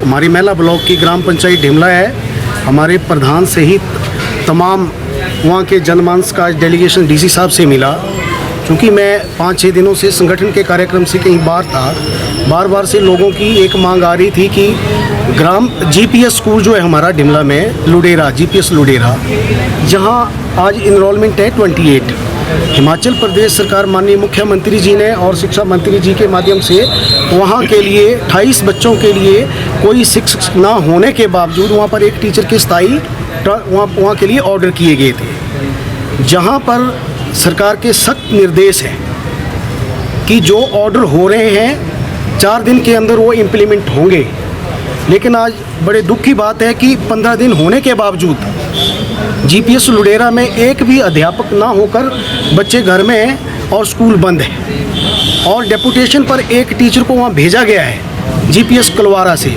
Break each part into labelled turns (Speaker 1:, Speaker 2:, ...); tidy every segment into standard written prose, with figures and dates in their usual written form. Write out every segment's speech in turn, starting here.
Speaker 1: हमारी महिला ब्लॉक की ग्राम पंचायत ढिमला है। हमारे प्रधान सहित तमाम वहाँ के जनमानस का डेलीगेशन डीसी साहब से मिला। क्योंकि मैं 5-6 दिनों से संगठन के कार्यक्रम से कहीं बाहर था, बार से लोगों की एक मांग आ रही थी कि ग्राम जीपीएस स्कूल जो है हमारा ढिमला में लुडेरा, जीपीएस लुडेरा, जहाँ आज इनरोलमेंट है 28। हिमाचल प्रदेश सरकार माननीय मुख्यमंत्री जी ने और शिक्षा मंत्री जी के माध्यम से वहाँ के लिए 28 बच्चों के लिए कोई शिक्षक ना होने के बावजूद वहाँ पर एक टीचर के स्थायी वहाँ के लिए ऑर्डर किए गए थे, जहाँ पर सरकार के सख्त निर्देश हैं कि जो ऑर्डर हो रहे हैं 4 दिन के अंदर वो इम्प्लीमेंट होंगे। लेकिन आज बड़े दुख की बात है कि 15 दिन होने के बावजूद जीपीएस लुडेरा में एक भी अध्यापक ना होकर बच्चे घर में हैं और स्कूल बंद है। और डेपुटेशन पर एक टीचर को वहाँ भेजा गया है जीपीएस कलवारा से।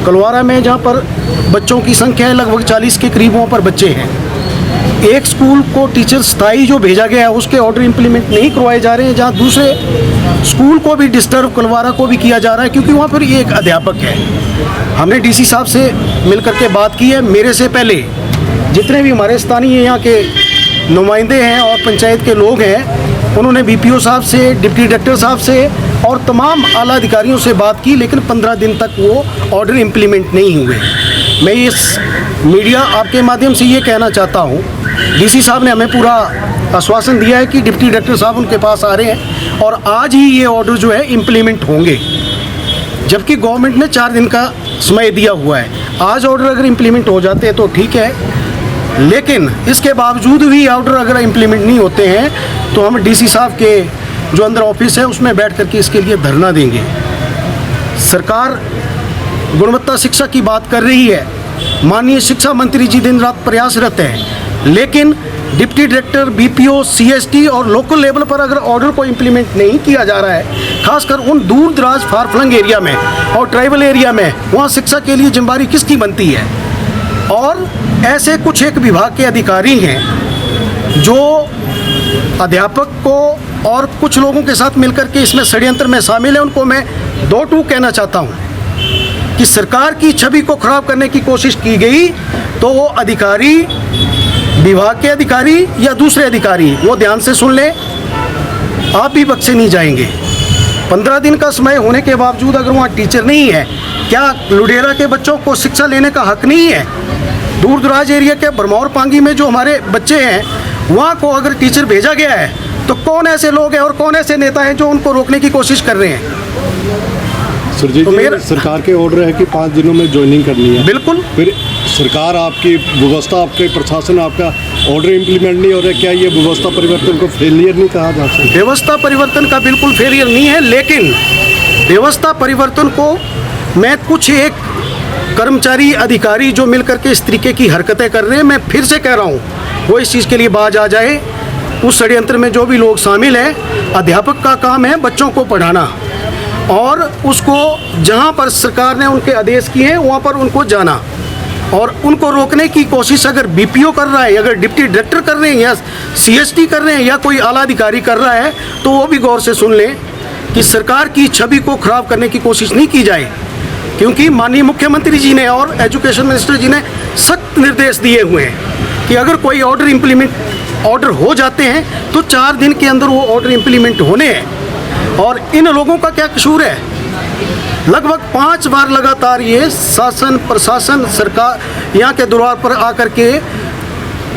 Speaker 1: कलवारा में जहाँ पर बच्चों की संख्या है लगभग 40 के करीब, वहाँ पर बच्चे हैं। एक स्कूल को टीचर स्थायी जो भेजा गया है उसके ऑर्डर इम्प्लीमेंट नहीं करवाए जा रहे हैं, जहाँ दूसरे स्कूल को भी डिस्टर्ब, कलवारा को भी किया जा रहा है क्योंकि वहाँ पर एक अध्यापक है। हमने डीसी साहब से मिलकर के बात की है। मेरे से पहले जितने भी हमारे स्थानीय यहाँ के नुमाइंदे हैं और पंचायत के लोग हैं, उन्होंने बीपीओ साहब से, डिप्टी डायरेक्टर साहब से और तमाम आला अधिकारियों से बात की, लेकिन 15 दिन तक वो ऑर्डर इम्प्लीमेंट नहीं हुए। मैं इस मीडिया आपके माध्यम से ये कहना चाहता हूँ, डीसी साहब ने हमें पूरा आश्वासन दिया है कि डिप्टी डायरेक्टर साहब उनके पास आ रहे हैं और आज ही ये ऑर्डर जो है इम्प्लीमेंट होंगे, जबकि गवर्नमेंट ने 4 दिन का समय दिया हुआ है। आज ऑर्डर अगर इम्प्लीमेंट हो जाते हैं तो ठीक है, लेकिन इसके बावजूद भी ऑर्डर अगर इम्प्लीमेंट नहीं होते हैं तो हम डीसी साहब के जो अंदर ऑफिस है उसमें बैठ करके इसके लिए धरना देंगे। सरकार गुणवत्ता शिक्षा की बात कर रही है, माननीय शिक्षा मंत्री जी दिन रात प्रयासरत हैं, लेकिन डिप्टी डायरेक्टर, बीपीओ, सीएसटी और लोकल लेवल पर अगर ऑर्डर को इम्प्लीमेंट नहीं किया जा रहा है, खासकर उन दूर दराज फार फ्लंग एरिया में और ट्राइबल एरिया में, वहाँ शिक्षा के लिए जिम्मेदारी किसकी बनती है? और ऐसे कुछ एक विभाग के अधिकारी हैं जो अध्यापक को और कुछ लोगों के साथ मिलकर के इसमें षड्यंत्र में शामिल है। उनको मैं 2 टूक कहना चाहता हूँ कि सरकार की छवि को खराब करने की कोशिश की गई तो वो अधिकारी, विभाग के अधिकारी या दूसरे अधिकारी, वो ध्यान से सुन ले, आप भी बख्शे नहीं जाएंगे। 15 दिन का समय होने के बावजूद अगर वहाँ टीचर नहीं है, क्या लुडेरा के बच्चों को शिक्षा लेने का हक नहीं है? दूर दराज एरिया के भरमौर पांगी में जो हमारे बच्चे हैं, वहाँ को अगर टीचर भेजा गया है तो कौन ऐसे लोग हैं और कौन ऐसे नेता हैं जो उनको रोकने की कोशिश कर रहे हैं?
Speaker 2: सुरजीत जी, सरकार के ऑर्डर है कि 5 दिनों में ज्वाइनिंग करनी है।
Speaker 1: बिल्कुल।
Speaker 2: फिर सरकार आपकी व्यवस्था, आपके प्रशासन, आपका ऑर्डर इम्प्लीमेंट नहीं हो रहा है, क्या ये व्यवस्था परिवर्तन को फेलियर नहीं कहा जा सकता?
Speaker 1: व्यवस्था परिवर्तन का बिल्कुल फेलियर नहीं है, लेकिन व्यवस्था परिवर्तन को मैं कुछ एक कर्मचारी, अधिकारी जो मिलकर के इस तरीके की हरकतें कर रहे हैं, मैं फिर से कह रहा हूँ, वो इस चीज़ के लिए बाज आ जाए। उस षड्यंत्र में जो भी लोग शामिल हैं, अध्यापक का काम है बच्चों को पढ़ाना और उसको जहाँ पर सरकार ने उनके आदेश किए हैं वहाँ पर उनको जाना, और उनको रोकने की कोशिश अगर बीपीओ कर रहा है, अगर डिप्टी डायरेक्टर कर रहे हैं या सीएसटी कर रहे हैं या कोई आला अधिकारी कर रहा है, तो वो भी गौर से सुन लें कि सरकार की छवि को खराब करने की कोशिश नहीं की जाए। क्योंकि माननीय मुख्यमंत्री जी ने और एजुकेशन मिनिस्टर जी ने सख्त निर्देश दिए हुए हैं कि अगर कोई ऑर्डर हो जाते हैं तो 4 दिन के अंदर वो ऑर्डर इम्प्लीमेंट होने हैं। और इन लोगों का क्या कसूर है? लगभग 5 बार लगातार ये शासन, प्रशासन, सरकार यहाँ के दरबार पर आकर के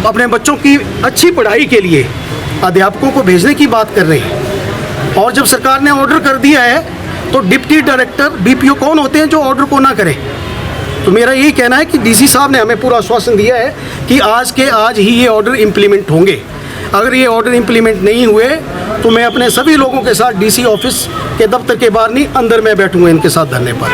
Speaker 1: अपने बच्चों की अच्छी पढ़ाई के लिए अध्यापकों को भेजने की बात कर रहे हैं। और जब सरकार ने ऑर्डर कर दिया है तो डिप्टी डायरेक्टर, बीपीओ कौन होते हैं जो ऑर्डर को ना करें? तो मेरा यही कहना है कि डीसी साहब ने हमें पूरा आश्वासन दिया है कि आज के आज ही ये ऑर्डर इम्प्लीमेंट होंगे। अगर ये ऑर्डर इम्प्लीमेंट नहीं हुए तो मैं अपने सभी लोगों के साथ डीसी ऑफिस के दफ्तर के बाहर नहीं, अंदर में बैठूंगा इनके साथ धरने पर।